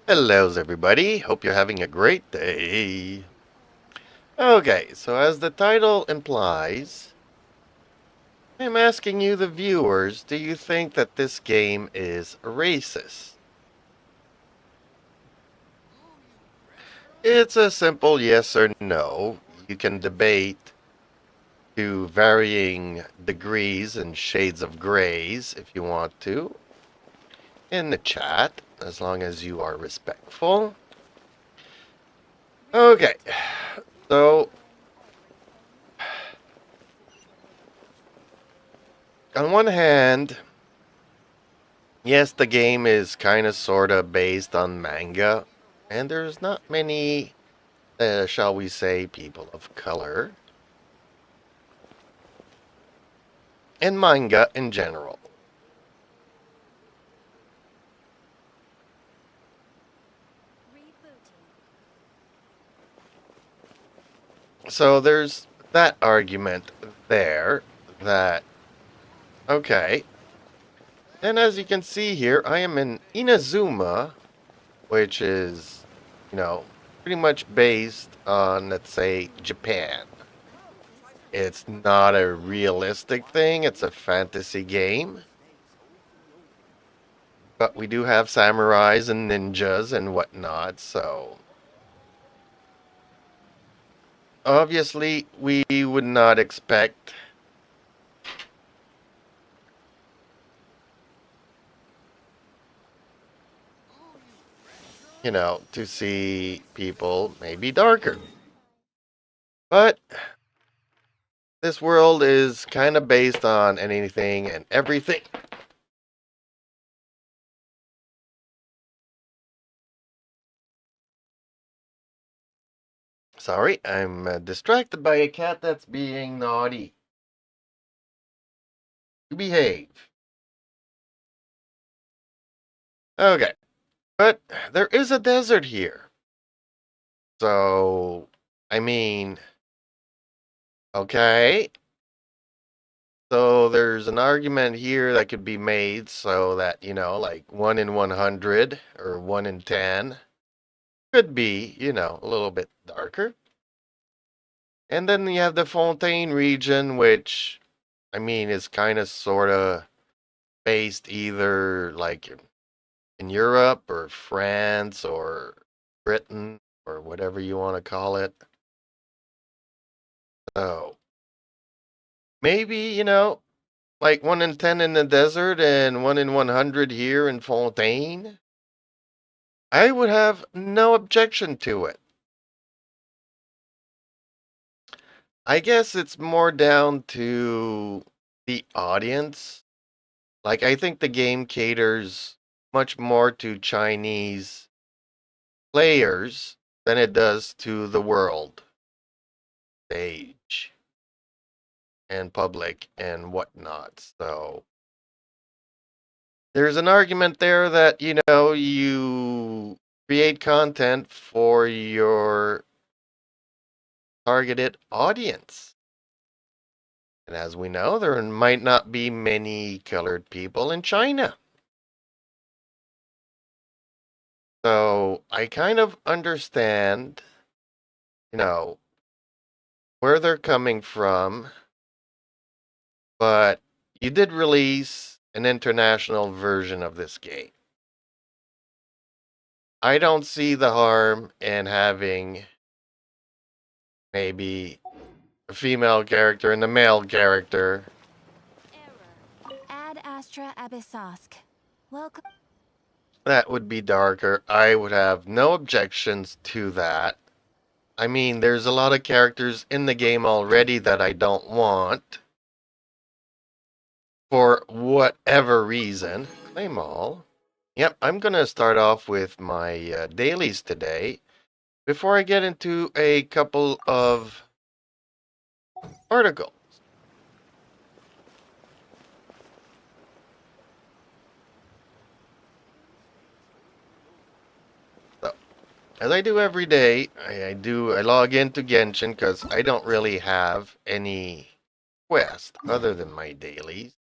Hello, everybody. Hope you're having a great day. Okay, so as the title implies, I'm asking you, the viewers, do you think that this game is racist? It's a simple yes or no. You can debate to varying degrees and shades of grays if you want to in the chat, as long as you are respectful. Okay, so on one hand, yes, the game is kind of sort of based on manga, and there's not many, shall we say, people of color in manga in general. So there's that argument there that, okay. And as you can see here, I am in Inazuma, which is, pretty much based on, let's say, Japan. It's not a realistic thing, it's a fantasy game. But we do have samurais and ninjas and whatnot, so obviously we would not expect, to see people maybe darker. But this world is kind of based on anything and everything. Sorry, I'm distracted by a cat that's being naughty. You behave. Okay, but there is a desert here. So, I mean, okay. So there's an argument here that could be made so that, like 1 in 100 or 1 in 10 could be, a little bit darker. And then you have the Fontaine region, which, I mean, is kind of sort of based either like in Europe or France or Britain or whatever you want to call it. So maybe, like 1 in 10 in the desert and 1 in 100 here in Fontaine. I would have no objection to it. I guess it's more down to the audience. Like, I think the game caters much more to Chinese players than it does to the world stage and public and whatnot. So there's an argument there that, you create content for your targeted audience. And as we know, there might not be many colored people in China. So I kind of understand, where they're coming from, but you did release an international version of this game. I don't see the harm in having maybe a female character and a male character. Error. Ad Astra Abyssosk. Welcome. That would be darker. I would have no objections to that. I mean, there's a lot of characters in the game already that I don't want. For whatever reason. Claim all. Yep, I'm going to start off with my dailies today before I get into a couple of articles. So, as I do every day, I log into Genshin because I don't really have any quest other than my dailies.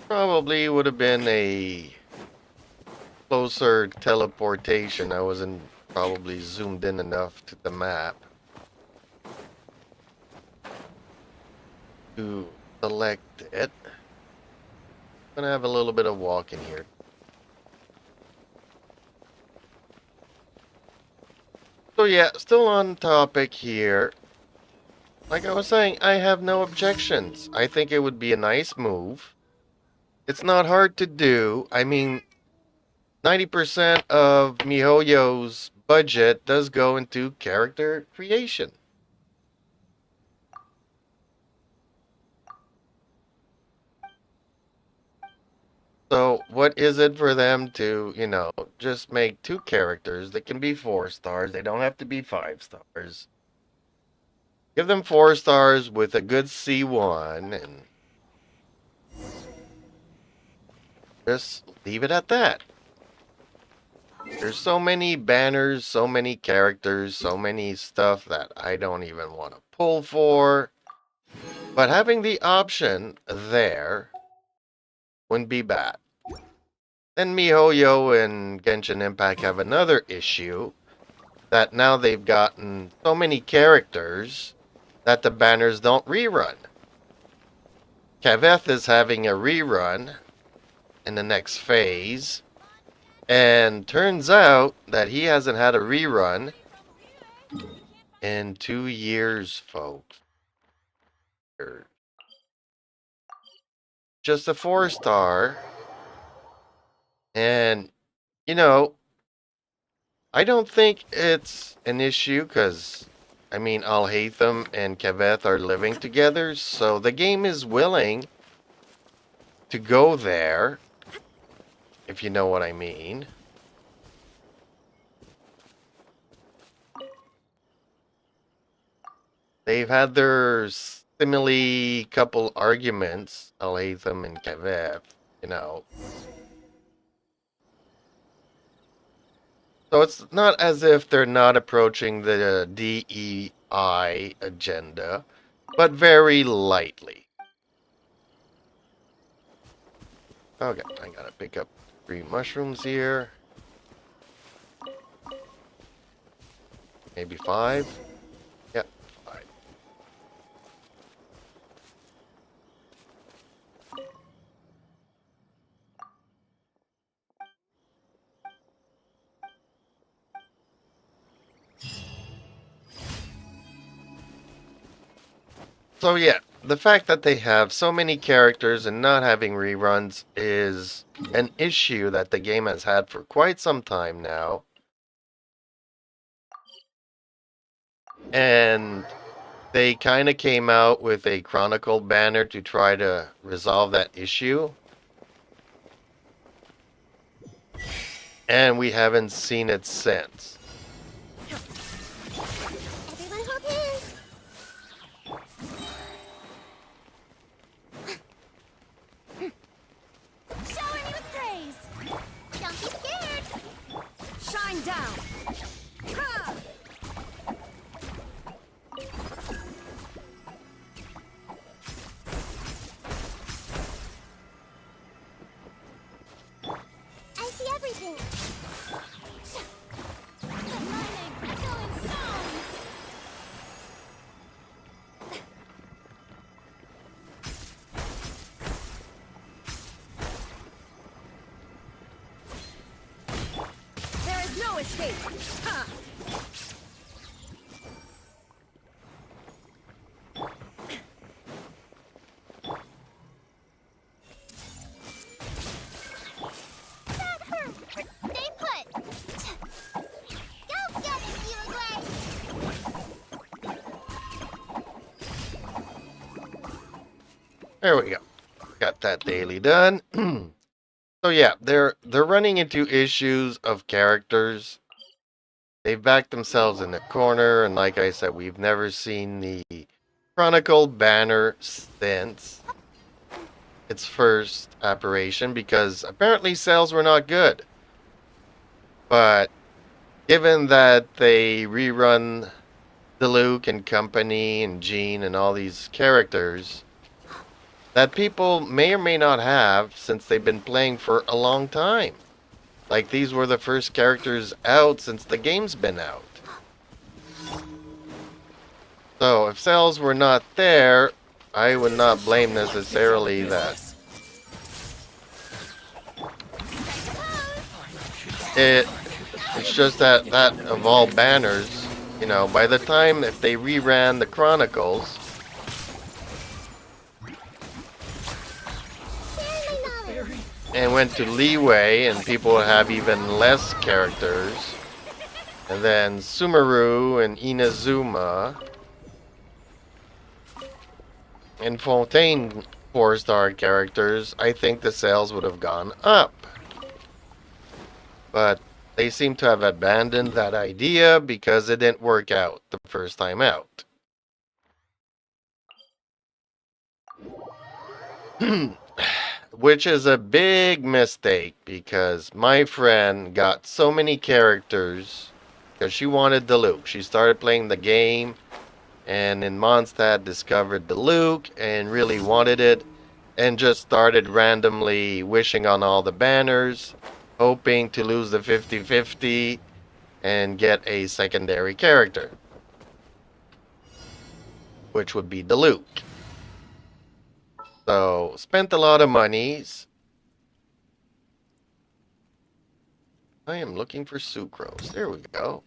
Probably would have been a closer teleportation. I wasn't probably zoomed in enough to the map to select it. I'm gonna have a little bit of walking here. So yeah, still on topic here. Like I was saying, I have no objections. I think it would be a nice move. It's not hard to do. I mean, 90% of MiHoYo's budget does go into character creation. So what is it for them to, just make 2 characters that can be 4 stars? They don't have to be 5 stars. Give them 4 stars with a good C1 and just leave it at that. There's so many banners, so many characters, so many stuff that I don't even want to pull for. But having the option there wouldn't be bad. Then MiHoYo and Genshin Impact have another issue that now they've gotten so many characters that the banners don't rerun. Kaveth is having a rerun in the next phase, and turns out that he hasn't had a rerun in 2 years, folks. Just a 4-star, and I don't think it's an issue because, I mean, Alhaitham and Kaveth are living together, so the game is willing to go there, if you know what I mean. They've had their simile couple arguments, Alhaitham and Kaveth, So it's not as if they're not approaching the DEI agenda, but very lightly. Okay, I gotta pick up 3 mushrooms here. Maybe 5? Yep, 5. So yeah, the fact that they have so many characters and not having reruns is an issue that the game has had for quite some time now. And they kind of came out with a Chronicle banner to try to resolve that issue. And we haven't seen it since. Everyone hold hands. Shower me with praise. Don't be scared. Shine down. Ha! I see everything. The lightning going strong. There is no escape. Ha! That hurt. Stay put. Go get it, Uruguay. There we go. Got that daily done. So yeah, they're running into issues of characters. They've backed themselves in the corner, and like I said, we've never seen the Chronicle banner since its first apparition because apparently sales were not good. But given that they rerun Diluc and company and Jean and all these characters, that people may or may not have since they've been playing for a long time. Like these were the first characters out since the game's been out. So if sales were not there, I would not blame necessarily that. It's just that of all banners, you know, by the time if they reran the Chronicles, and went to Leeway, and people would have even less characters, and then Sumeru and Inazuma and Fontaine 4-star characters, I think the sales would have gone up. But they seem to have abandoned that idea because it didn't work out the first time out. Which is a big mistake because my friend got so many characters because she wanted the Luke. She started playing the game and in Mondstadt discovered the Luke and really wanted it and just started randomly wishing on all the banners, hoping to lose the 50-50 and get a secondary character, which would be the Luke. So, spent a lot of monies. I am looking for Sucrose. There we go.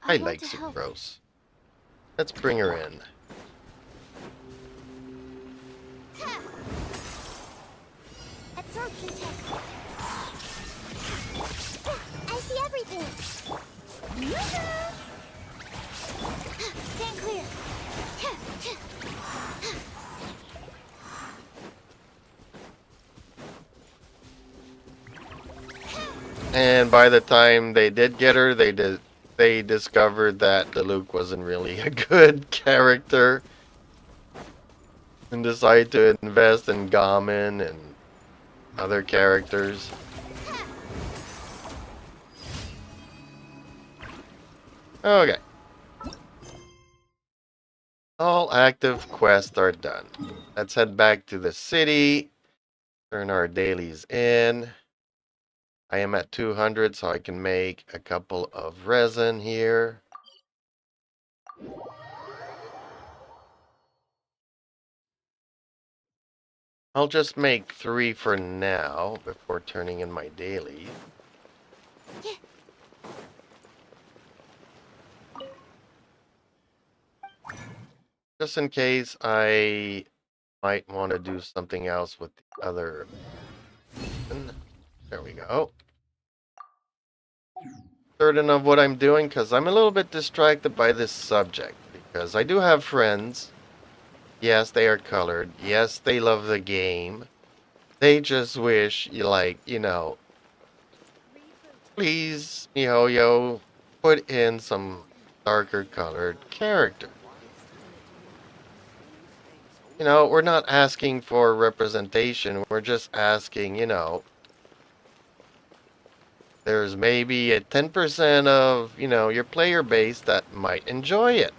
I like Sucrose. Let's bring her in. Absorption test. I see everything. Stand clear. And by the time they did get her, they discovered that the Luke wasn't really a good character and decided to invest in Gamin and other characters. Okay. All active quests are done. Let's head back to the city. Turn our dailies in. I am at 200, so I can make a couple of resin here. I'll just make 3 for now before turning in my daily. Just in case I might want to do something else with the other. There we go. Certain of what I'm doing because I'm a little bit distracted by this subject because I do have friends. Yes, they are colored. Yes, they love the game. They just wish you know, please, MiHoYo, put in some darker colored character. You know, we're not asking for representation. We're just asking, you know, there's maybe a 10% of, you know, your player base that might enjoy it.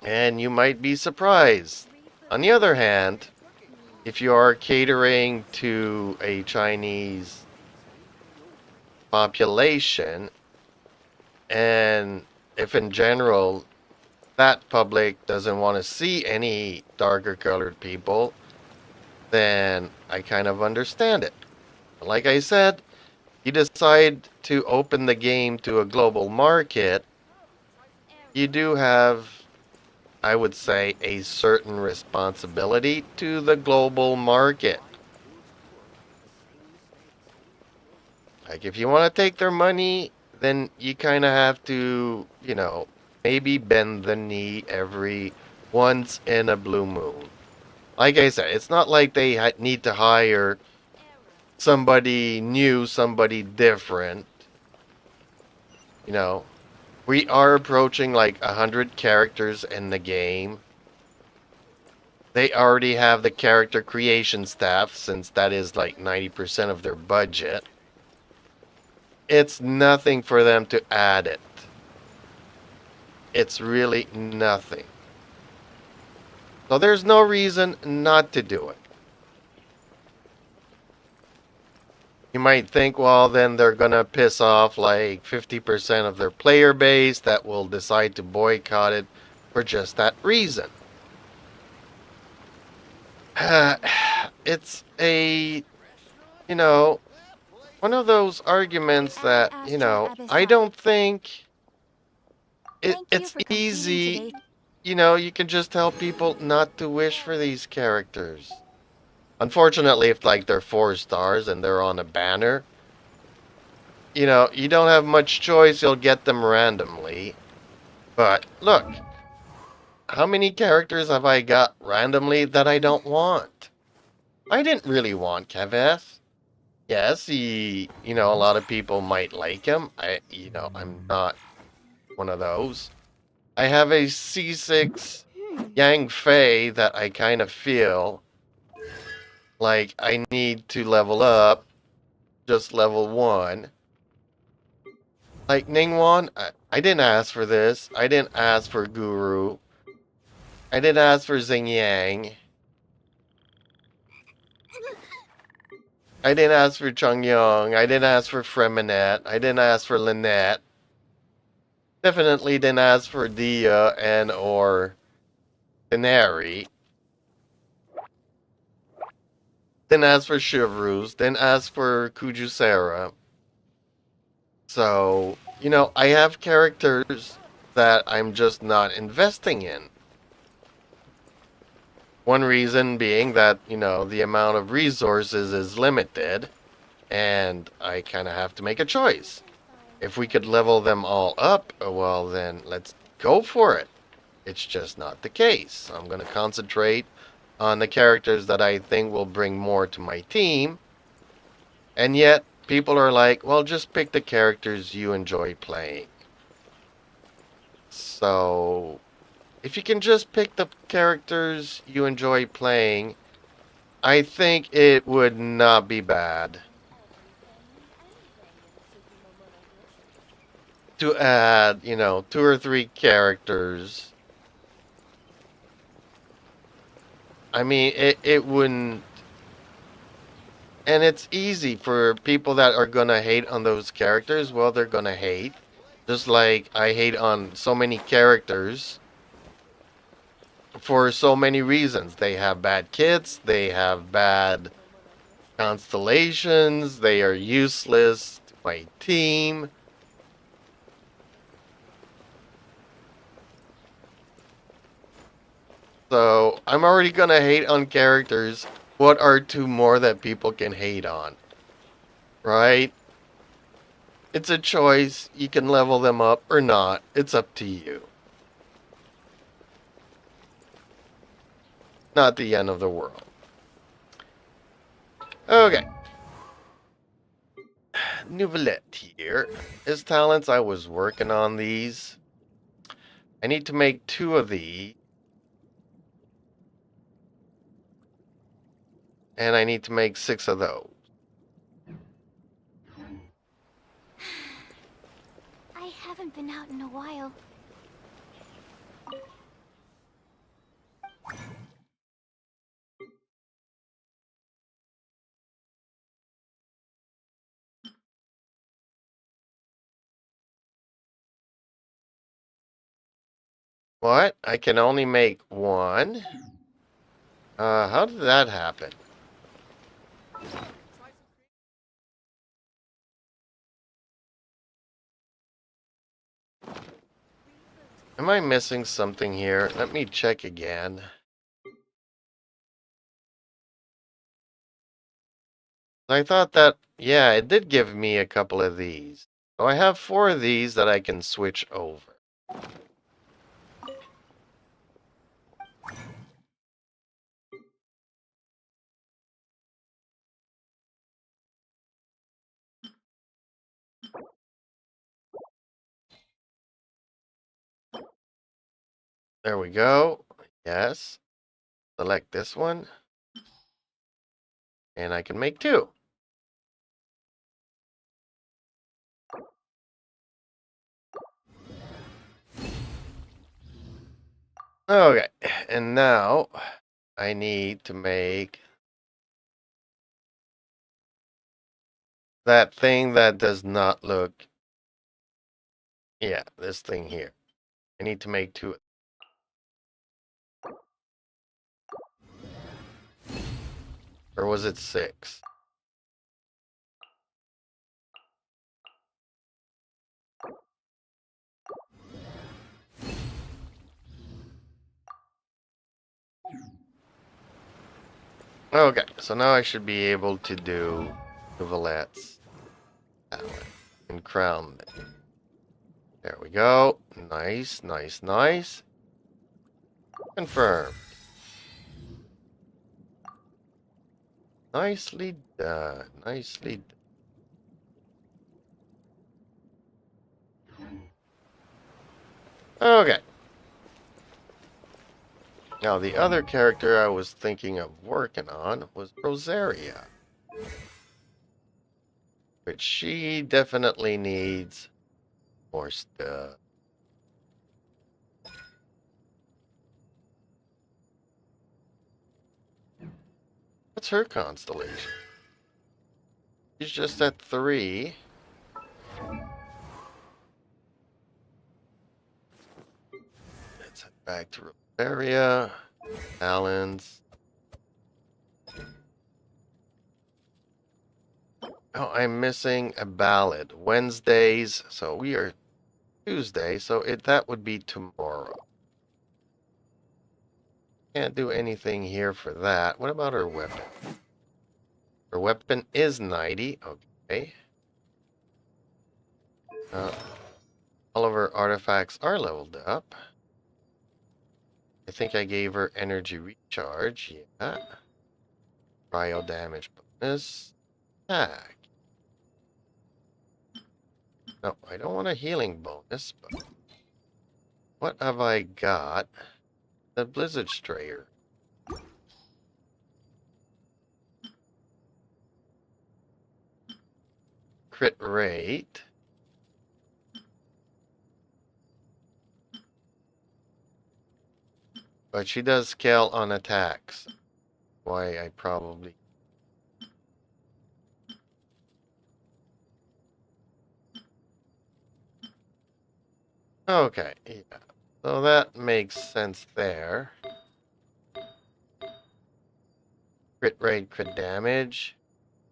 And you might be surprised. On the other hand, if you are catering to a Chinese population, and if in general that public doesn't want to see any darker colored people, then I kind of understand it. Like I said, you decide to open the game to a global market, you do have, I would say, a certain responsibility to the global market. Like if you want to take their money, then you kind of have to, you know, maybe bend the knee every once in a blue moon. Like I said, it's not like they need to hire somebody new, somebody different. You know, we are approaching like 100 characters in the game. They already have the character creation staff since that is like 90% of their budget. It's nothing for them to add it. It's really nothing. So there's no reason not to do it. You might think, well, then they're going to piss off like 50% of their player base that will decide to boycott it for just that reason. It's a, you know, one of those arguments that, I don't think it's easy. You can just tell people not to wish for these characters. Unfortunately, if like they're 4 stars and they're on a banner, you don't have much choice. You'll get them randomly. But look, how many characters have I got randomly that I don't want? I didn't really want Keveth. Yes, a lot of people might like him. I'm not one of those. I have a C6 Yang Fei that I kind of feel like I need to level up, just level 1. Like Ningguang, I didn't ask for this. I didn't ask for Guru. I didn't ask for Xingyang. I didn't ask for Changyong. I didn't ask for Freminette. I didn't ask for Lynette. Definitely didn't ask for Dia and or Denari. Didn't ask for Chivrus. Didn't ask for Kujusera. So, I have characters that I'm just not investing in. One reason being that, the amount of resources is limited, and I kind of have to make a choice. If we could level them all up, well, then let's go for it. It's just not the case. I'm going to concentrate on the characters that I think will bring more to my team, and yet people are like, well, just pick the characters you enjoy playing. So, if you can just pick the characters you enjoy playing, I think it would not be bad to add, 2 or 3 characters. I mean, it wouldn't. And it's easy for people that are going to hate on those characters. Well, they're going to hate. Just like I hate on so many characters for so many reasons. They have bad kits, they have bad constellations, they are useless to my team. So I'm already going to hate on characters. What are 2 more that people can hate on? Right? It's a choice. You can level them up or not. It's up to you. Not the end of the world. Okay. Nouvellette here. His talents, I was working on these. I need to make 2 of these. And I need to make 6 of those. I haven't been out in a while. What? I can only make 1? How did that happen? Am I missing something here? Let me check again. I thought that, yeah, it did give me a couple of these. So I have 4 of these that I can switch over. There we go. Yes. Select this one. And I can make 2. Okay, and now I need to make that thing that does not look. Yeah, this thing here. I need to make two. Or was it 6? Okay, so now I should be able to do the Valets and crown them. There we go. Nice, nice, nice. Confirm. Nicely done. Nicely done. Okay. Now, the other character I was thinking of working on was Rosaria. But she definitely needs more stuff. What's her constellation? She's just at 3. Let's head back to Rosaria. Balance. Oh, I'm missing a ballad. Wednesdays, so we are Tuesday, so that would be tomorrow. Can't do anything here for that. What about her weapon? Her weapon is 90. Okay. All of her artifacts are leveled up. I think I gave her energy recharge. Yeah. Cryo damage bonus. Attack. No, I don't want a healing bonus, but what have I got? The Blizzard Strayer. Crit rate. But she does scale on attacks. Why I probably. Okay, yeah. So that makes sense there. Crit rate, crit damage,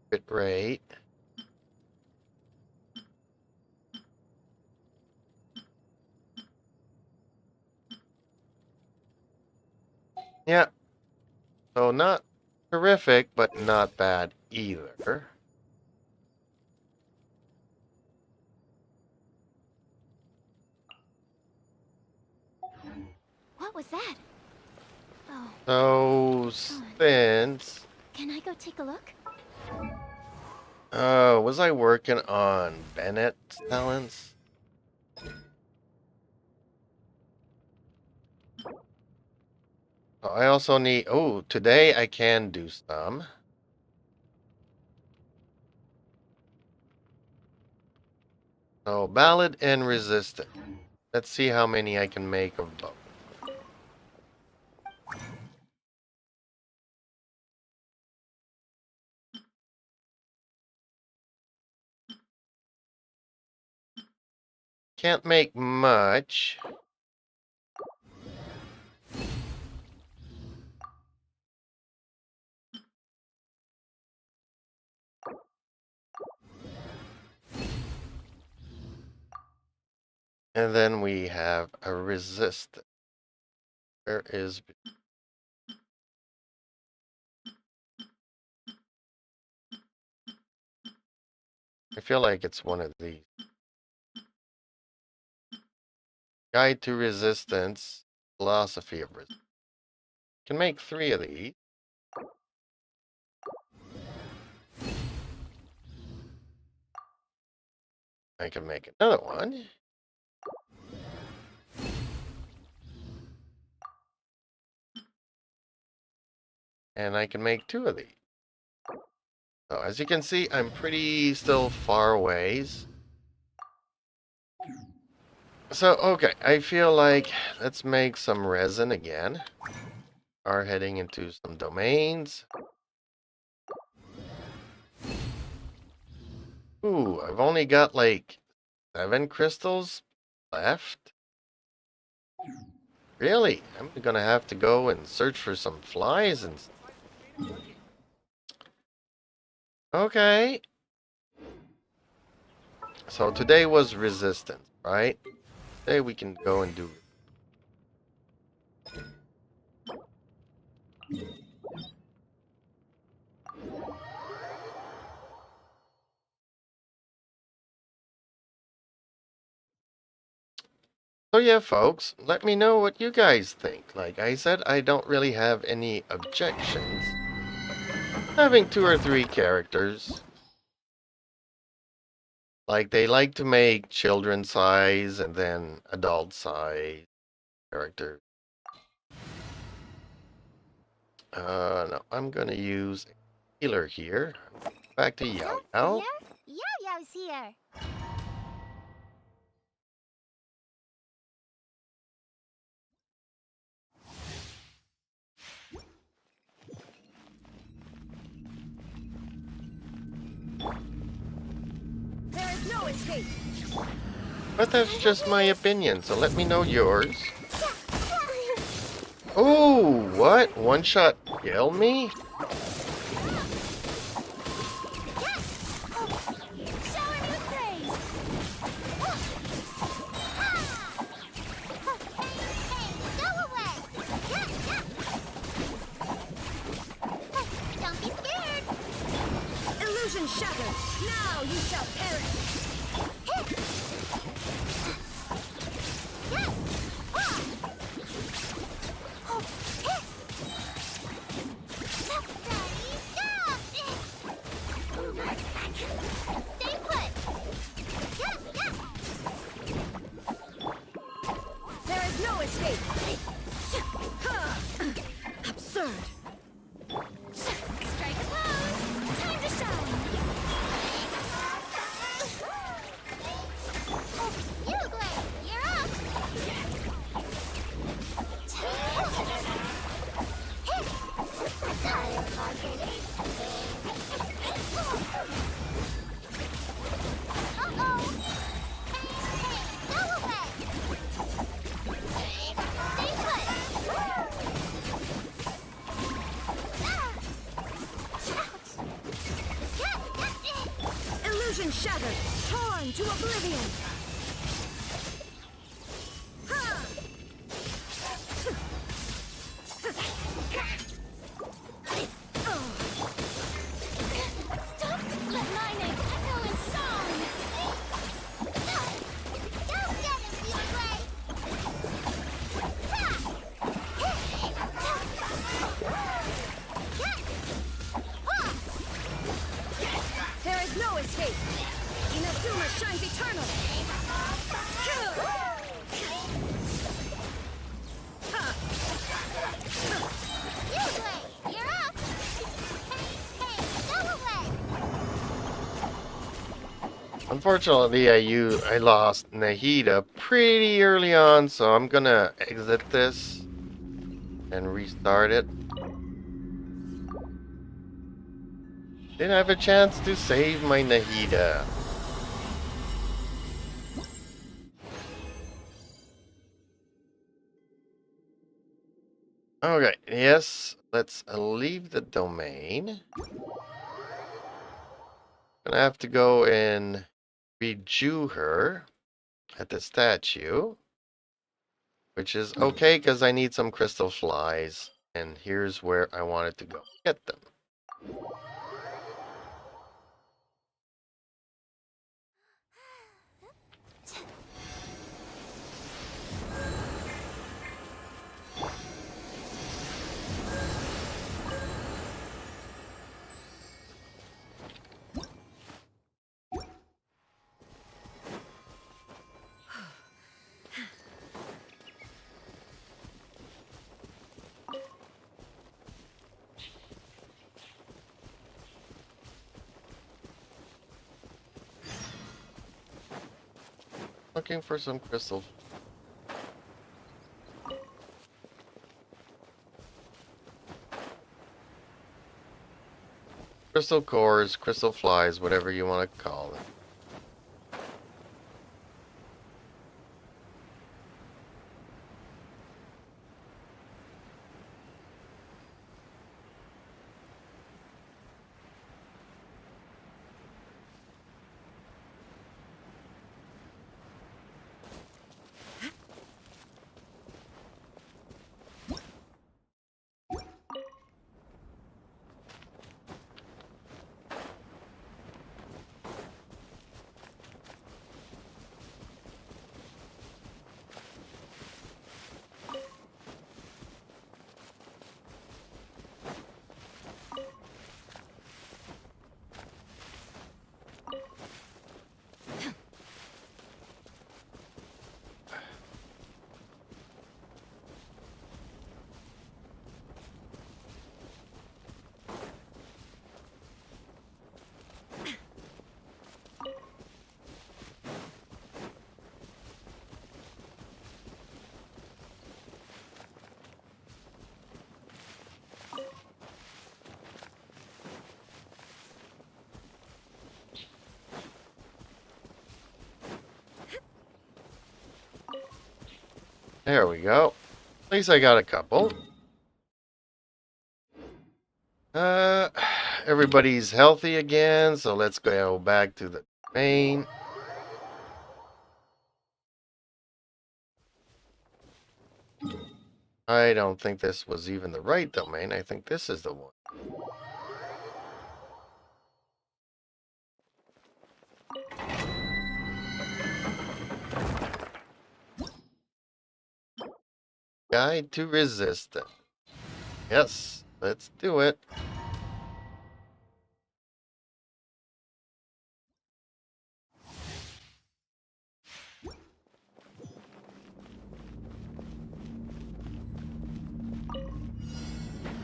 crit rate. Yeah. So not terrific, but not bad either. What was that? Oh, So since can I go take a look? was I working on Bennett's talents? Oh, I also need. Oh, today I can do some. So ballad and resistant. Let's see how many I can make of both. Can't make much. And then we have a resistant. Where is. I feel like it's one of these. Guide to Resistance, Philosophy of Resistance. Can make 3 of these. I can make another one. And I can make 2 of these. So as you can see, I'm pretty still far ways. So, okay, I feel like let's make some resin again. Are heading into some domains. Ooh, I've only got like 7 crystals left. Really? I'm gonna have to go and search for some flies and... Okay. So today was resistance, right? Today we can go and do... So yeah, folks, let me know what you guys think. Like I said, I don't really have any objections. Having 2 or 3 characters. Like they like to make children size and then adult size characters. No, I'm gonna use a healer here. Back to Yao Yao. Here? Yao's here. There is no escape. But that's just my opinion, so let me know yours. Oh, what? One shot kill me? Illusion shattered. Now you shall perish. Stay put. There is no escape. Absurd. Strike a pose. Time to shine. You, Blade. You're up. Uh-oh. Hey, go away. Stay put. Illusion shattered, torn to oblivion. Stop! Let my name echo in song. Don't get him, you play. There is no escape. Inazuma shines eternal. You play. You're up. Hey, go away. Unfortunately, I lost Nahida pretty early on, so I'm gonna exit this and restart it. Didn't have a chance to save my Nahida. Okay, yes, let's leave the domain. Gonna have to go and redo her at the statue, which is okay because I need some crystal flies, and here's where I wanted to go get them. Looking for some crystal Crystal cores, crystal flies, whatever you want to call them. There we go. At least I got a couple. Uh, Everybody's healthy again, so let's go back to the main. I don't think this was even the right domain. I think this is the one. Guide to resistance. Yes, let's do it.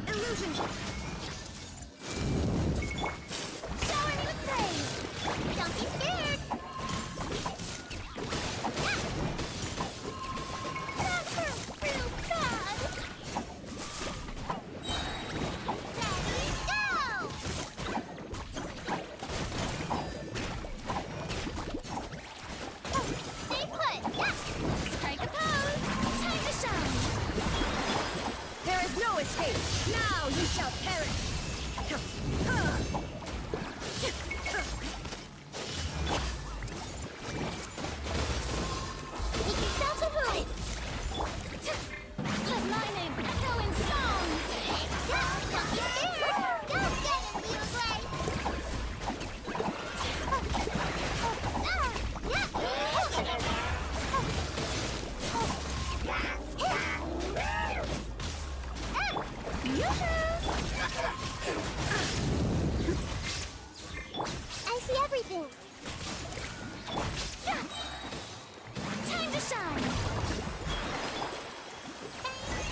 Illusion. Shower me with praise. Don't be scared. That hurt real bad. Ready, go! Stay put. Yes. Strike a pose. Time to shine. There is no escape. Now you shall perish. Make yourself a ruin. Let my name echo in song. Don't be scared. Don't get in the way. I see everything. Time to shine.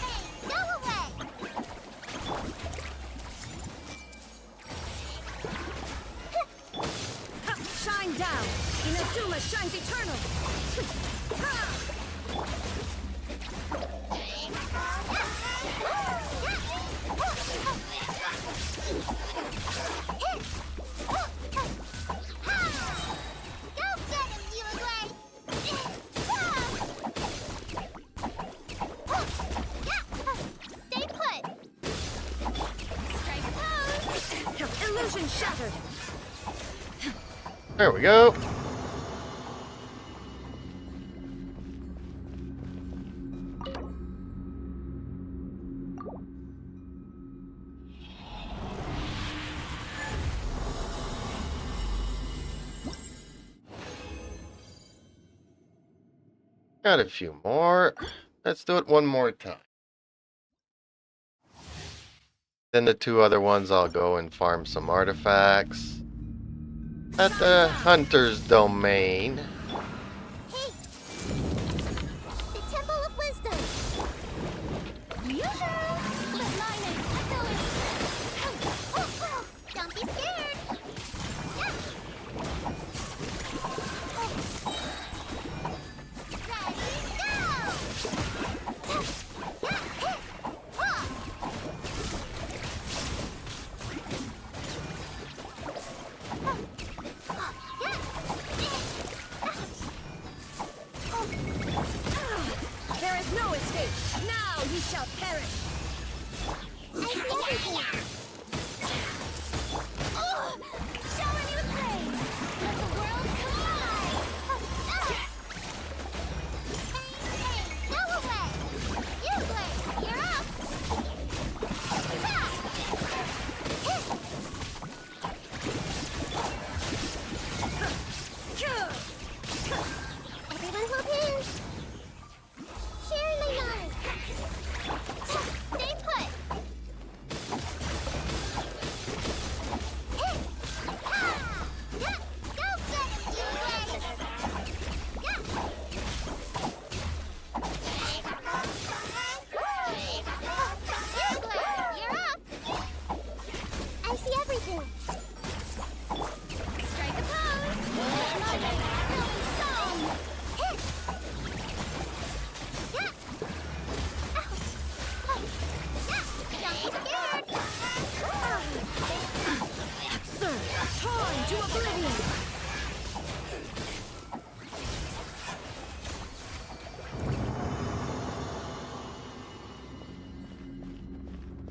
Hey, go away. Shine down. Inazuma shines eternal. Go get him, you away. Stay put. Strike pose. Illusion shattered. There we go. Got a few more. Let's do it one more time. Then the two other ones I'll go and farm some artifacts at the hunter's domain. Hey! The Temple of Wisdom! Yoo-hoo! Let my name echo in... Don't be scared! Ready, go! shall perish. I see everything. Oh, shower me with praise. Let the world collide. Go away. You Blade, you're up. Everyone hold hands. Sharing my knowledge. Stay put. Go get it, you Blade. You Blade, you're up. I see everything. Strike a pose. Building song. Don't be scared. Sir, time to oblivion.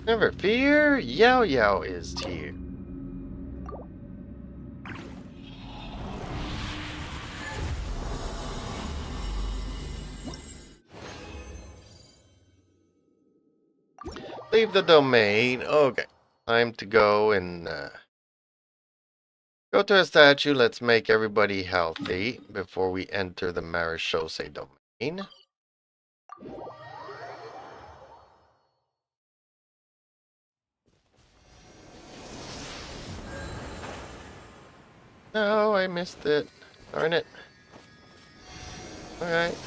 Never fear, Yao Yao is here. Leave the domain. Okay, time to go and go to a statue. Let's make everybody healthy before we enter the Marechaussee domain. No, I missed it. Darn it. Alright.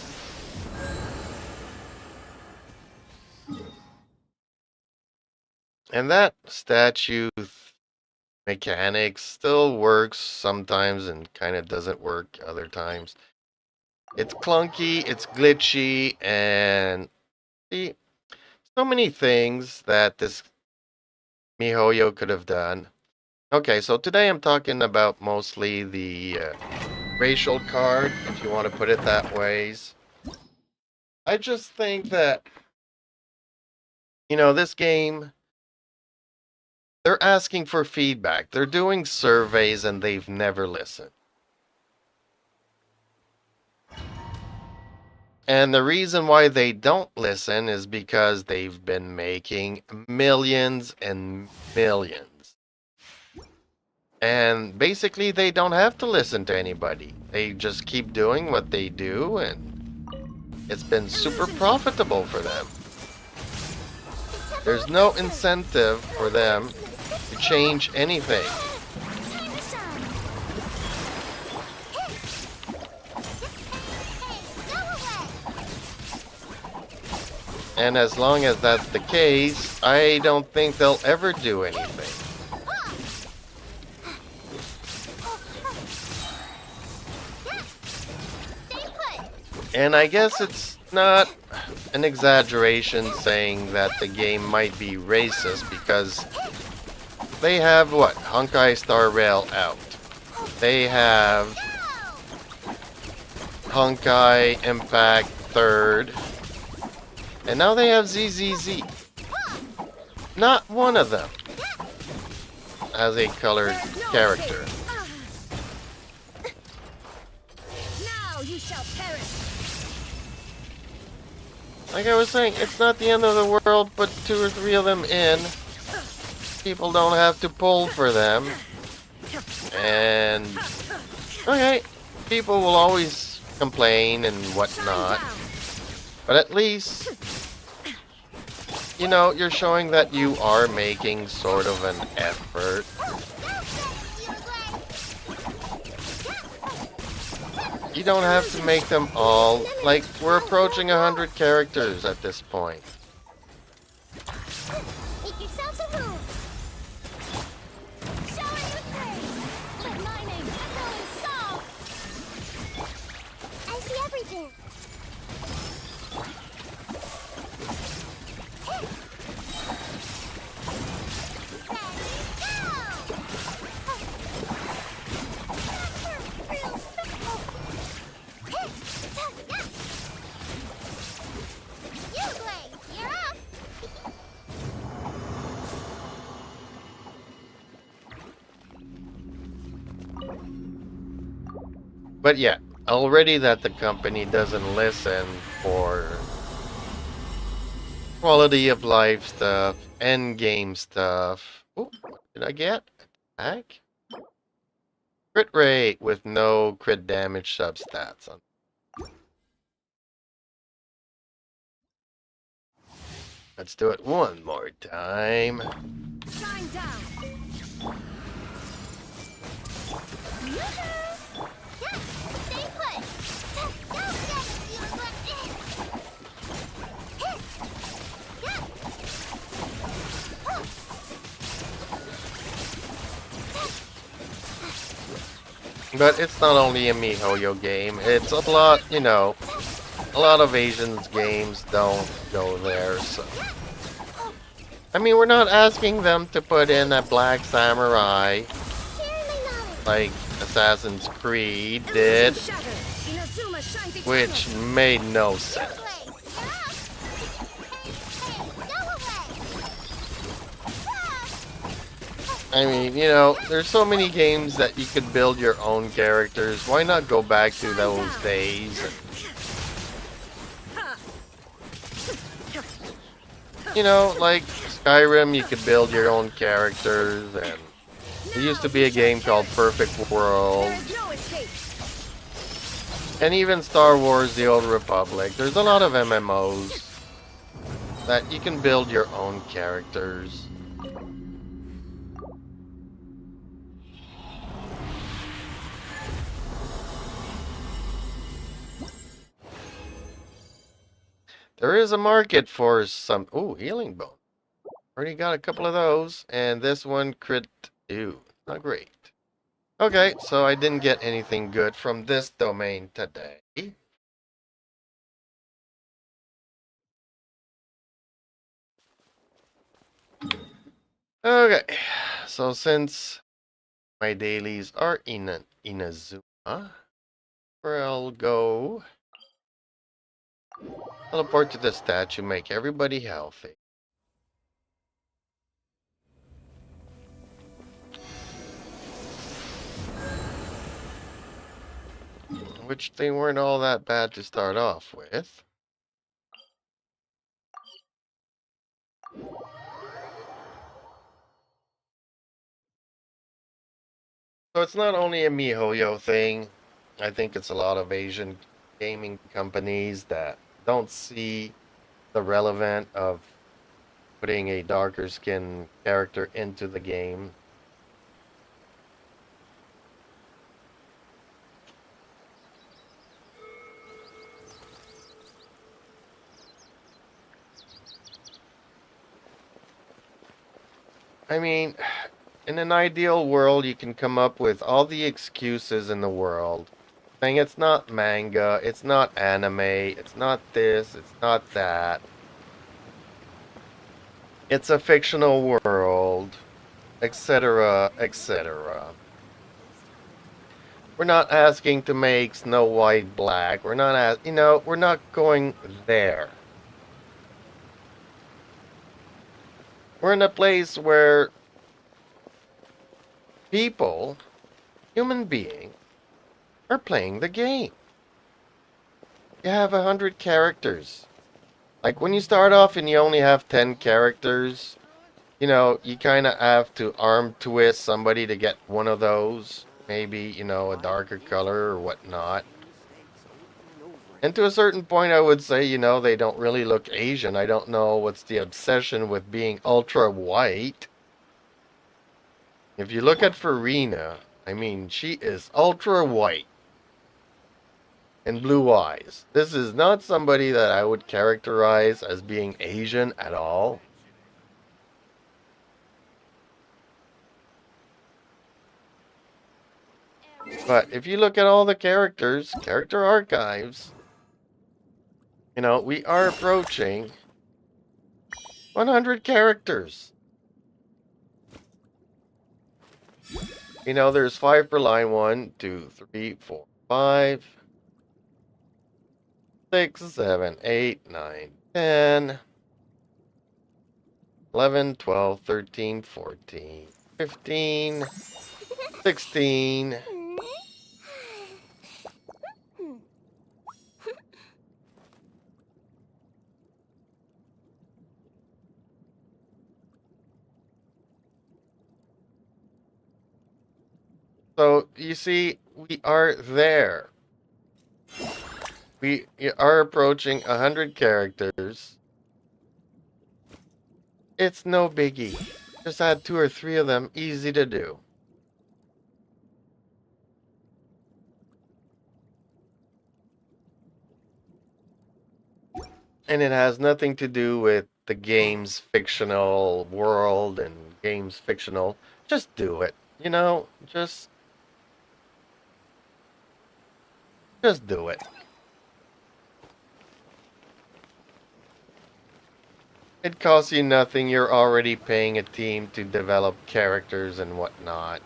And that statue mechanic still works sometimes and kind of doesn't work other times. It's clunky, it's glitchy, and see, so many things that this MiHoYo could have done. Okay, so today I'm talking about mostly the racial card, if you want to put it that ways. I just think that, you know, this game, they're asking for feedback. They're doing surveys and they've never listened. And the reason why they don't listen is because they've been making millions and millions. And basically, they don't have to listen to anybody. They just keep doing what they do, and it's been super profitable for them. There's no incentive for them to change anything. Time to shine. Go away. And as long as that's the case, I don't think they'll ever do anything. Stay put. And I guess it's not an exaggeration saying that the game might be racist because they have what? Honkai Star Rail out. They have Honkai Impact 3rd. And now they have ZZZ. Not one of them has a colored character. Now you shall perish. Like I was saying, it's not the end of the world, but 2 or 3 of them in. People don't have to pull for them. And, okay, people will always complain and whatnot. But at least, you know, you're showing that you are making sort of an effort. You don't have to make them all, like, we're approaching 100 characters at this point. Make yourselves a room. Shower you with praise. Let my name echo in song. I see everything. You Blade, you're up. But yeah, already that the company doesn't listen for quality of life stuff, end game stuff. Oh, what did I get? Attack? Crit rate with no crit damage substats. Let's do it one more time. Shine down. Yoo-hoo! Yeah, stay put. Go get it, you hit. Yeah. But it's not only a MiHoYo game. It's a lot, you know, a lot of Asians games don't go there, so. I mean, we're not asking them to put in a Black Samurai like Assassin's Creed did, which made no sense. I mean, you know, there's so many games that you could build your own characters. Why not go back to those days? You know, like Skyrim, you could build your own characters, and there used to be a game called Perfect World. And even Star Wars The Old Republic. There's a lot of MMOs that you can build your own characters. There is a market for some... Ooh, healing bone. Already got a couple of those. And this one crit... Ew, not great. Okay, so I didn't get anything good from this domain today. Okay, so since my dailies are in Inazuma, where I'll go teleport to the statue, make everybody healthy. Which they weren't all that bad to start off with. So it's not only a MiHoYo thing. I think it's a lot of Asian gaming companies that don't see the relevant of putting a darker skin character into the game. I mean, in an ideal world, you can come up with all the excuses in the world. Saying it's not manga, it's not anime, it's not this, it's not that. It's a fictional world, etc., etc. We're not asking to make Snow White black. We're not we're not going there. We're in a place where people, human beings, are playing the game. You have 100 characters. Like when you start off and you only have 10 characters, you know, you kind of have to arm twist somebody to get one of those. Maybe, you know, a darker color or whatnot. And to a certain point, I would say, you know, they don't really look Asian. I don't know what's the obsession with being ultra white. If you look at Farina, I mean, she is ultra white and blue eyes. This is not somebody that I would characterize as being Asian at all. But if you look at all the characters, character archives, you know, we are approaching 100 characters. You know, there's 5 per line. 1, 2, 3, 4, 5, 6, 7, 8, 9, 10, 11, 12, 13, 14, 15, 16, So, you see, we are there. We are approaching 100 characters. It's no biggie. Just add 2 or 3 of them, easy to do. And it has nothing to do with the game's fictional world and game's fictional. Just do it. You know, just do it. It costs you nothing. You're already paying a team to develop characters and whatnot.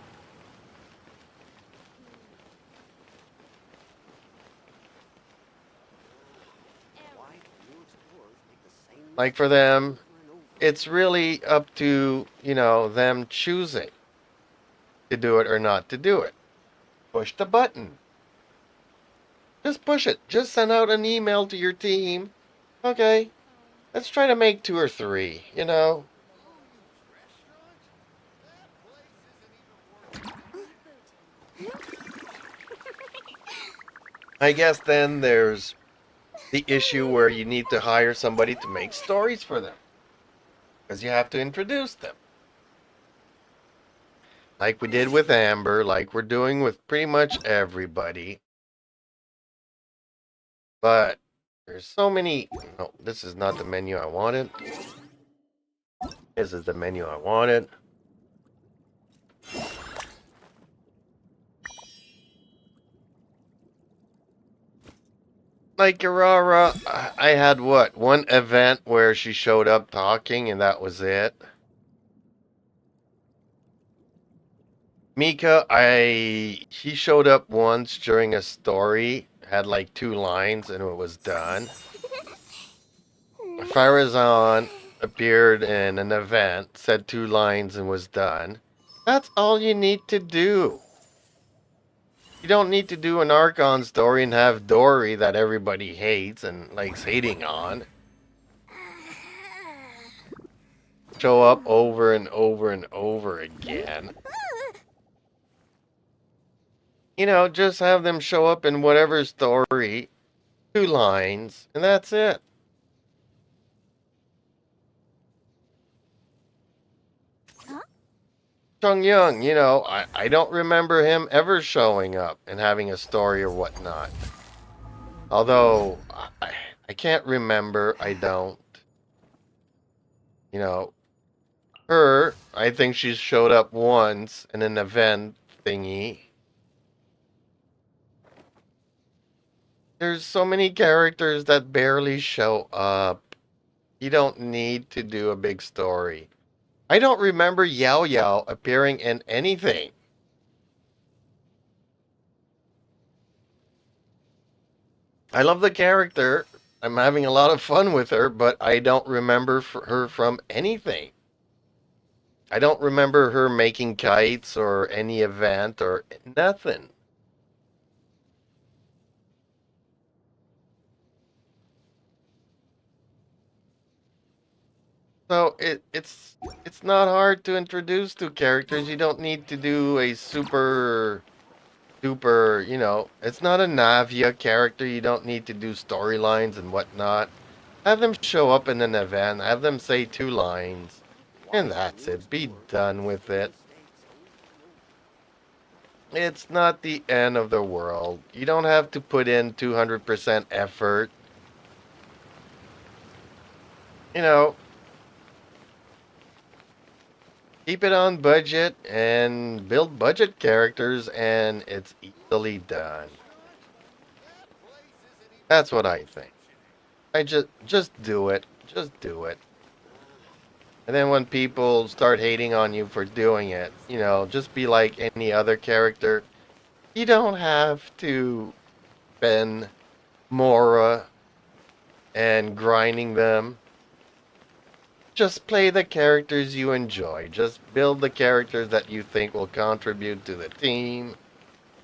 Like for them, it's really up to, you know, them choosing to do it or not to do it. Push the button. Just push it. Just send out an email to your team. Okay, let's try to make 2 or 3, you know? I guess then there's the issue where you need to hire somebody to make stories for them. Because you have to introduce them. Like we did with Amber, like we're doing with pretty much everybody. But there's so many... No, this is not the menu I wanted. This is the menu I wanted. Like Aurora, I had what? One event where she showed up talking and that was it. Mika, he showed up once during a story, had like 2 lines and it was done. Farazan appeared in an event, said 2 lines and was done. That's all you need to do. You don't need to do an Archon story and have Dory that everybody hates and likes hating on show up over and over and over again. You know, just have them show up in whatever story, 2 lines, and that's it. Chung Young, you know, I don't remember him ever showing up and having a story or whatnot. Although, I can't remember, I don't. You know, her, I think she's showed up once in an event thingy. There's so many characters that barely show up. You don't need to do a big story. I don't remember Yao Yao appearing in anything. I love the character. I'm having a lot of fun with her, but I don't remember her from anything. I don't remember her making kites or any event or nothing. So it's not hard to introduce 2 characters. You don't need to do a super duper, you know, it's not a Navia character. You don't need to do storylines and whatnot. Have them show up in an event, have them say 2 lines, and that's it. Be done with it. It's not the end of the world. You don't have to put in 200% effort. You know, keep it on budget and build budget characters and it's easily done. That's what I think. I just do it. Just do it. And then when people start hating on you for doing it, you know, just be like any other character. You don't have to spend Mora and grinding them. Just play the characters you enjoy. Just build the characters that you think will contribute to the team.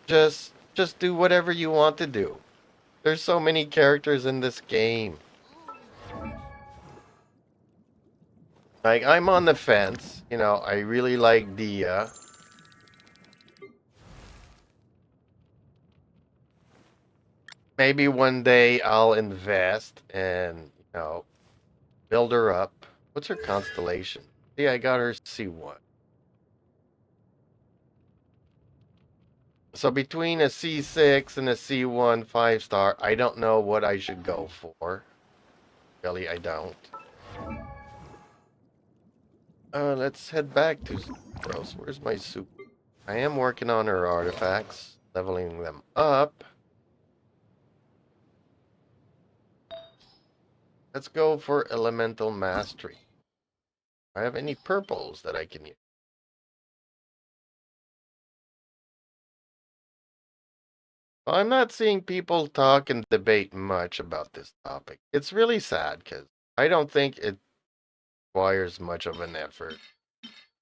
Just do whatever you want to do. There's so many characters in this game. Like, I'm on the fence. You know, I really like Dia. Maybe one day I'll invest and, build her up. What's her constellation? See, I got her C1. So between a C6 and a C1 5-star, I don't know what I should go for. Really, I don't. Let's head back to Zeros. Where's my soup? I am working on her artifacts, leveling them up. Let's go for Elemental Mastery. Do I have any purples that I can use? Well, I'm not seeing people talk and debate much about this topic. It's really sad because I don't think it requires much of an effort.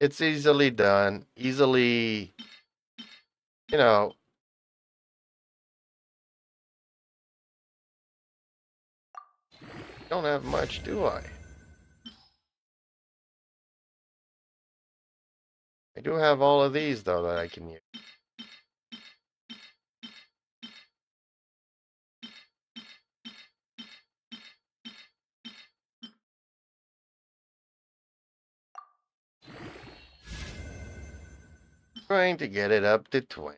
It's easily done, easily, you know, don't have much, do I? I do have all of these, though, that I can use. Trying to get it up to 20.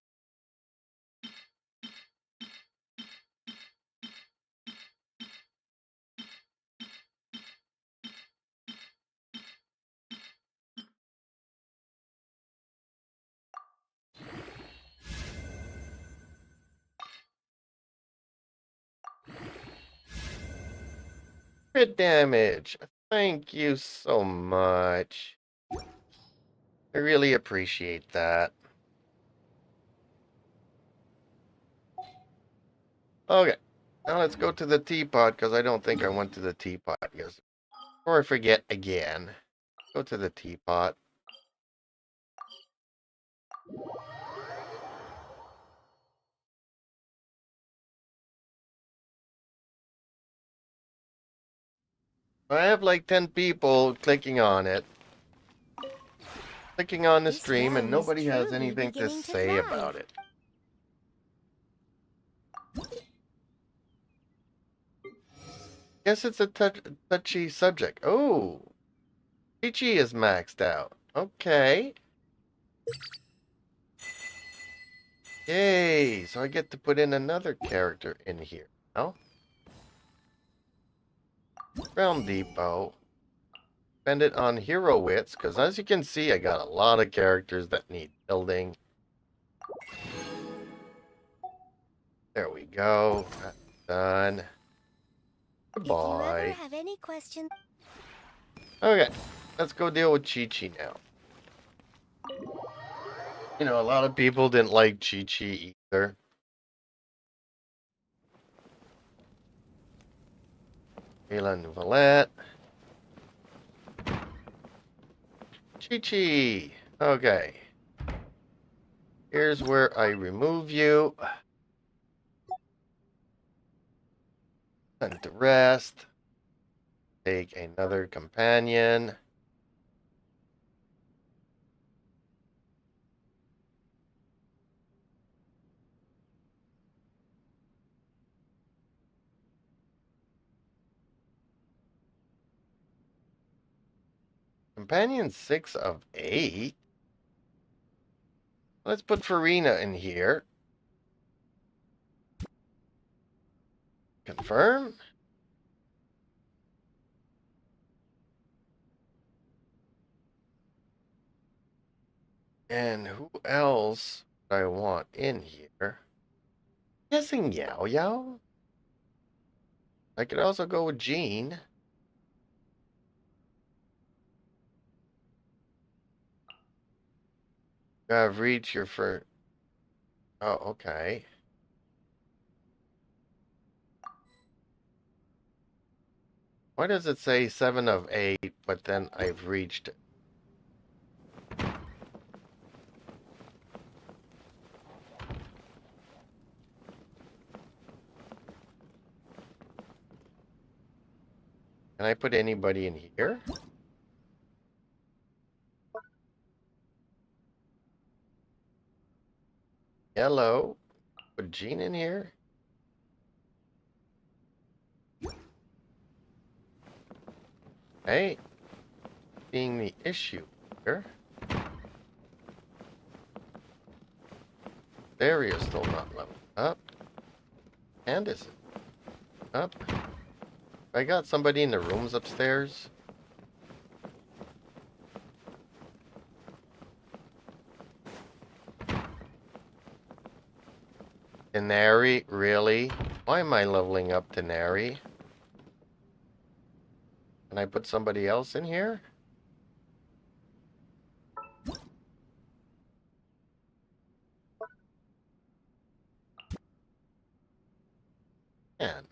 Crit damage. Thank you so much. I really appreciate that. Okay. Now let's go to the teapot, because I don't think I went to the teapot. Yes. Or I forget again. Go to the teapot. I have like 10 people clicking on it. Clicking on the This stream, and realm is nobody has truly anything to beginning to say about thrive. it. Guess it's a touchy subject. Oh, Chi-Chi is maxed out. Okay. Yay, so I get to put in another character in here. Oh, Realm Depot. Spend it on hero wits, because as you can see, I got a lot of characters that need building. There we go. That's done. If you ever Goodbye. have any questions, Okay, let's go deal with Chi-Chi now. A lot of people didn't like Chi-Chi either. Mila Nouvellette. Chi-Chi. Okay. Here's where I remove you. Send to rest. Take another companion. Companion 6 of 8. Let's put Farina in here. Confirm. And who else do I want in here? Guessing Yao Yao. I could also go with Jean. You have reached your first. Oh, okay. Why does it say 7 of 8, but then I've reached it? Can I put anybody in here? Hello? Put Jean in here? Hey, being the issue here. Area's still not leveled up. Candace is up. I got somebody in the rooms upstairs. Denari, really? Why am I leveling up Denari? Can I put somebody else in here? Can.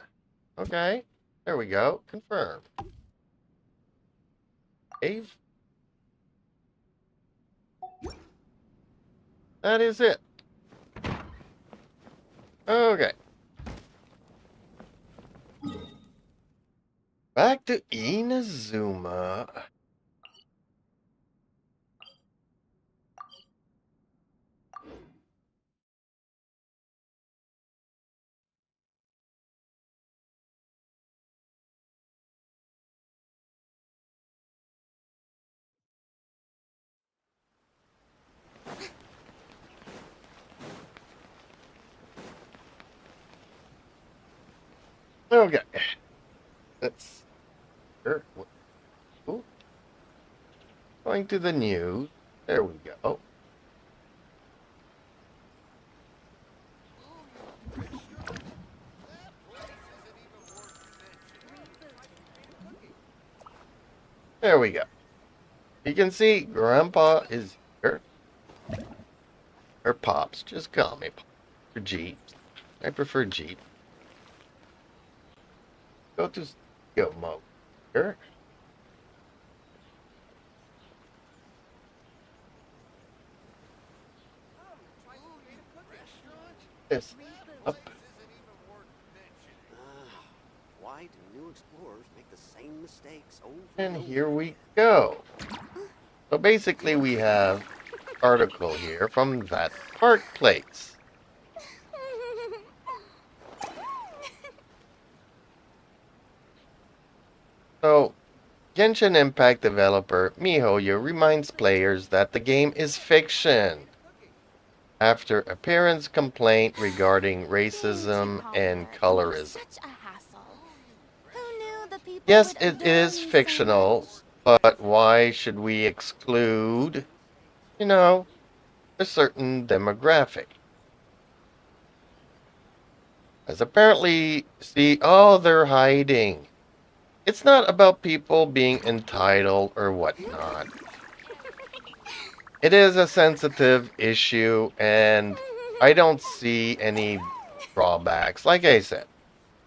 Okay. There we go. Confirm. Dave? That is it. Okay. Back to Inazuma. Okay. Let's... Sure. Ooh. Going to the news. There we go. There we go. You can see Grandpa is here. Or Pops. Just call me Pops. Or Jeeps. I prefer Jeep. Go to studio mode here. This up. Why do new explorers make the same mistakes over And over here we again? go. So basically we have article here from that park place. So Genshin Impact developer MiHoYo reminds players that the game is fiction after appearance complaint regarding racism and colorism. Such a hassle. Who knew the people Yes, would it adore is me so fictional, much? but why should we exclude, you know, a certain demographic? As apparently, see, oh, they're hiding. It's not about people being entitled or whatnot. It is a sensitive issue, and I don't see any drawbacks. Like I said,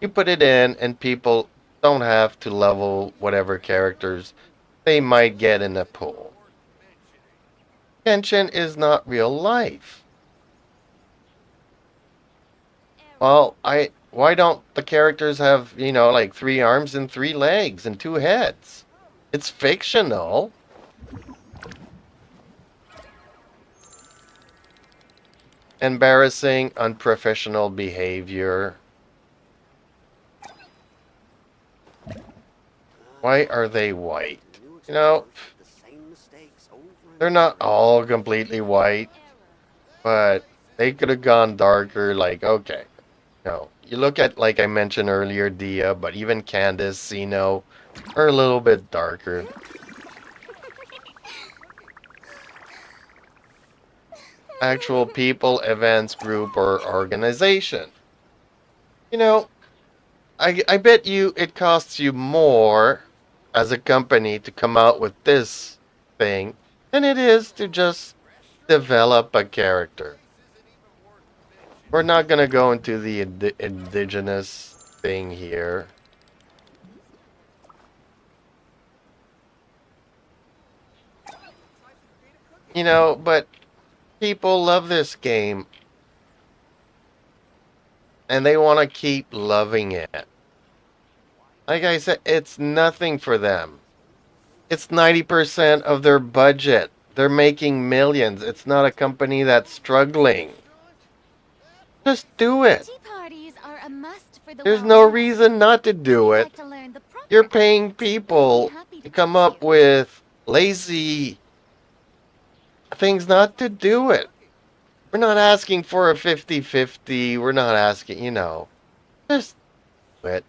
you put it in, and people don't have to level whatever characters they might get in the pool. Genshin is not real life. Well, why don't the characters have, like 3 arms and 3 legs and 2 heads? It's fictional. Embarrassing, unprofessional behavior. Why are they white? New You know, explorers make the same mistakes over and they're over not again. all completely white, but they could have gone darker. Like, okay, no. You look at, like I mentioned earlier, Dia, but even Candace, Sino, are a little bit darker. Actual people, events, group, or organization. You know, I bet you it costs you more as a company to come out with this thing than it is to just develop a character. We're not going to go into the indigenous thing here. But people love this game and they want to keep loving it. Like I said, it's nothing for them. It's 90% of their budget. They're making millions. It's not a company that's struggling. Just do it. Tea parties are a must for the There's no well-to-do. reason not to If do you'd it. like to learn the proper You're paying etiquette, I'd be people, happy come up with lazy things not to do it. We're not asking for a 50-50. We're not asking, just do it.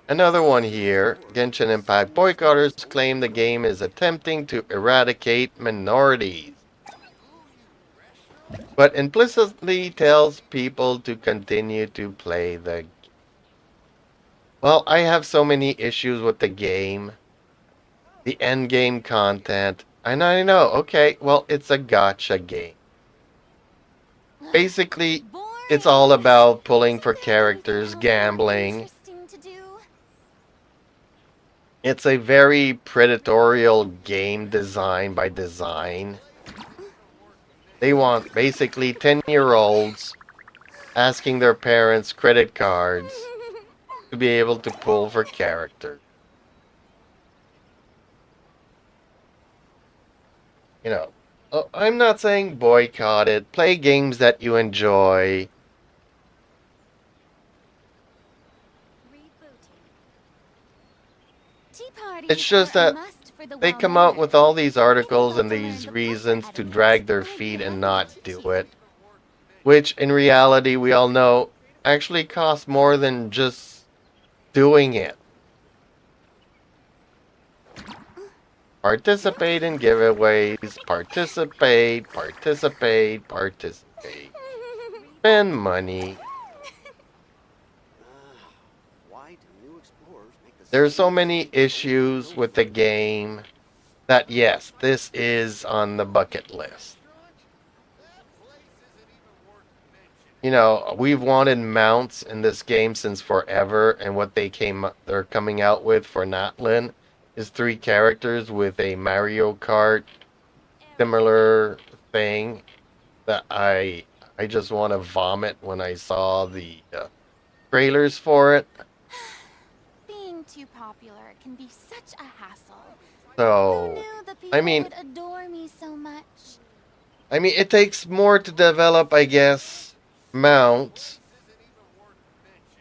Another one here. Genshin Impact boycotters claim the game is attempting to eradicate minorities, but implicitly tells people to continue to play the game. Well, I have so many issues with the game. The end game content. And I know, okay, well, it's a gacha game. Basically, it's all about pulling for characters, gambling. It's a very predatorial game design by design. They want basically 10-year-olds asking their parents credit cards to be able to pull for characters. I'm not saying boycott it. Play games that you enjoy. It's just that they come out with all these articles and these reasons to drag their feet and not do it, which in reality we all know actually costs more than just doing it. Participate in giveaways, participate. Spend money. There's so many issues with the game that yes, this is on the bucket list. We've wanted mounts in this game since forever, and what they're coming out with for Natlin is 3 characters with a Mario Kart similar thing that I just want to vomit when I saw the trailers for it. Being too popular can be such a hassle. So, Who knew the people would adore me so much? It takes more to develop, I guess, mounts.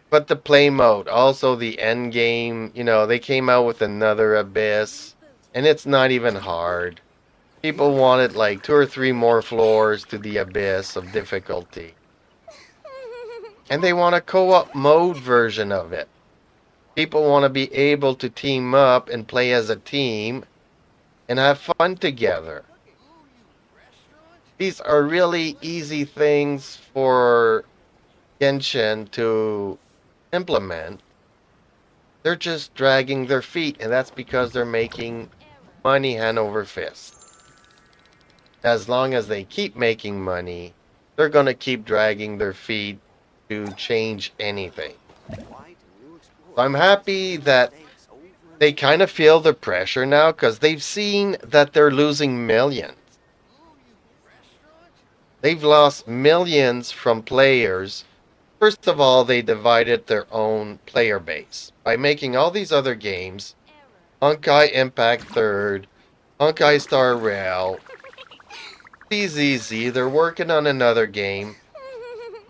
But the play mode, also the end game, they came out with another Abyss, and it's not even hard. People wanted like 2 or 3 more floors to the Abyss of difficulty. And they want a co-op mode version of it. People want to be able to team up and play as a team and have fun together. These are really easy things for Genshin to implement. They're just dragging their feet, and that's because they're making money hand over fist. As long as they keep making money, they're going to keep dragging their feet to change anything. So I'm happy that they kind of feel the pressure now because they've seen that they're losing millions. They've lost millions from players. First of all, they divided their own player base by making all these other games. Honkai Impact 3rd, Honkai Star Rail, CZZ, they're working on another game.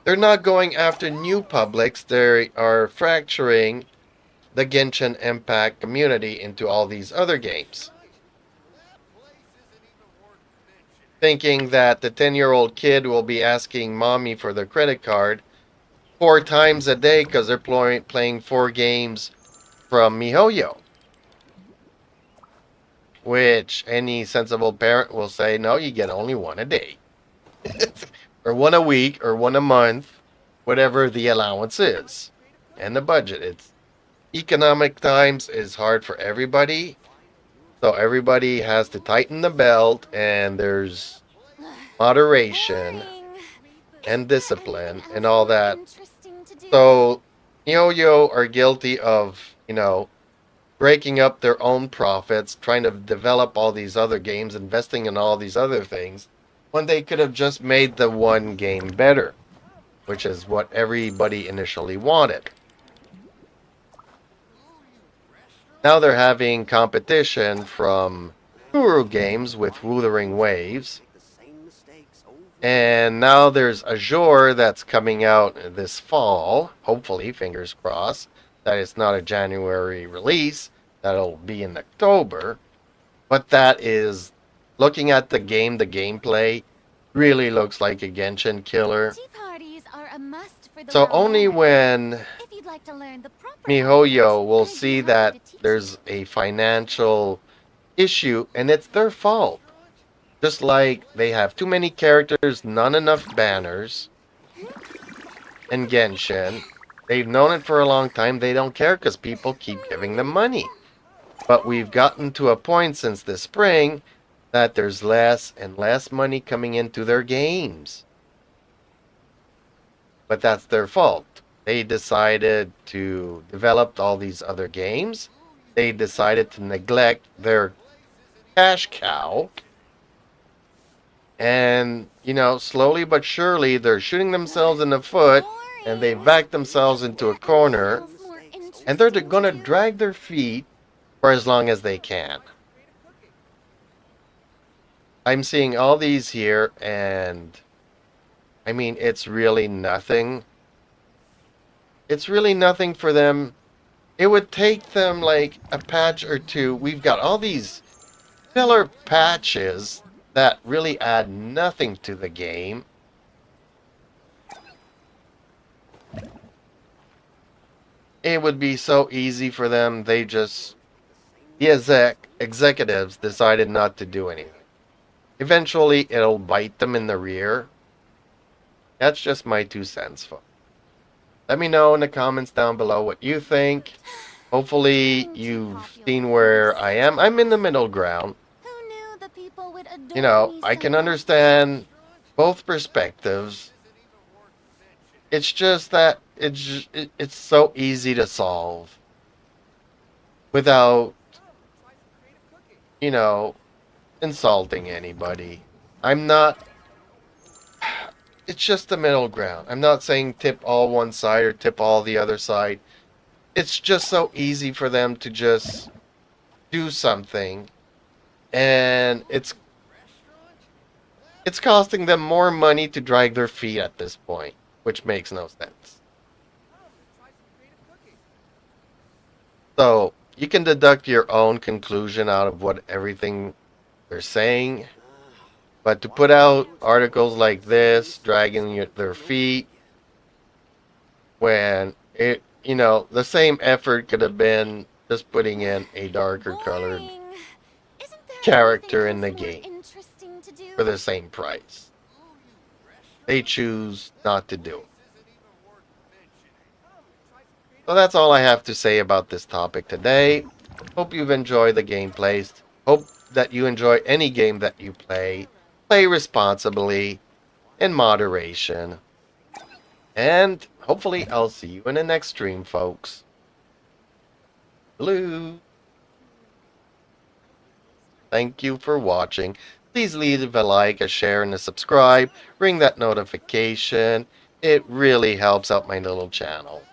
They're not going after new publics, they are fracturing the Genshin Impact community into all these other games. Thinking that the 10-year-old kid will be asking mommy for their credit card 4 times a day because they're playing 4 games from MiHoYo. Which any sensible parent will say, no, you get only 1 a day. Or 1 a week, or 1 a month, whatever the allowance is. And the budget. It's economic times is hard for everybody. So everybody has to tighten the belt, and there's moderation and discipline and all that. So MiHoYo are guilty of, breaking up their own profits, trying to develop all these other games, investing in all these other things, when they could have just made the one game better, which is what everybody initially wanted. Now they're having competition from Guru Games with Wuthering Waves. And now there's Azure that's coming out this fall, hopefully, fingers crossed, that it's not a January release, that'll be in October. But that is, looking at the gameplay really looks like a Genshin killer. Tea parties are a must for the So world only over. when If you'd like to learn the proper MiHoYo will etiquette, I'd be see happy that to teach there's you. a financial issue and it's their fault. Just like they have too many characters, not enough banners in Genshin. They've known it for a long time. They don't care because people keep giving them money. But we've gotten to a point since this spring that there's less and less money coming into their games. But that's their fault. They decided to develop all these other games. They decided to neglect their cash cow. And, slowly but surely, they're shooting themselves in the foot and they back themselves into a corner. And they're going to drag their feet for as long as they can. I'm seeing all these here, and I mean, it's really nothing. It's really nothing for them. It would take them like a patch or two. We've got all these filler patches that really add nothing to the game. It would be so easy for them. The executives decided not to do anything. Eventually, it'll bite them in the rear. That's just my 2 cents, folks. Let me know in the comments down below what you think. Hopefully, you've seen where I am. I'm in the middle ground. Who knew the people would adore me I so can much? understand both perspectives. It's just that it's so easy to solve without, insulting anybody. I'm not. It's just the middle ground. I'm not saying tip all one side or tip all the other side. It's just so easy for them to just do something, and it's costing them more money to drag their feet at this point, which makes no sense. So you can deduct your own conclusion out of what everything they're saying. But to put out articles like this, dragging their feet, when the same effort could have been just putting in a darker colored Boring. Isn't there character anything in the else more game interesting to do? for the same price. They choose not to do it. So that's all I have to say about this topic today. Hope you've enjoyed the gameplays. Hope that you enjoy any game that you play. Play responsibly, in moderation. And hopefully I'll see you in the next stream, folks. Blue. Thank you for watching. Please leave a like, a share, and a subscribe. Ring that notification. It really helps out my little channel.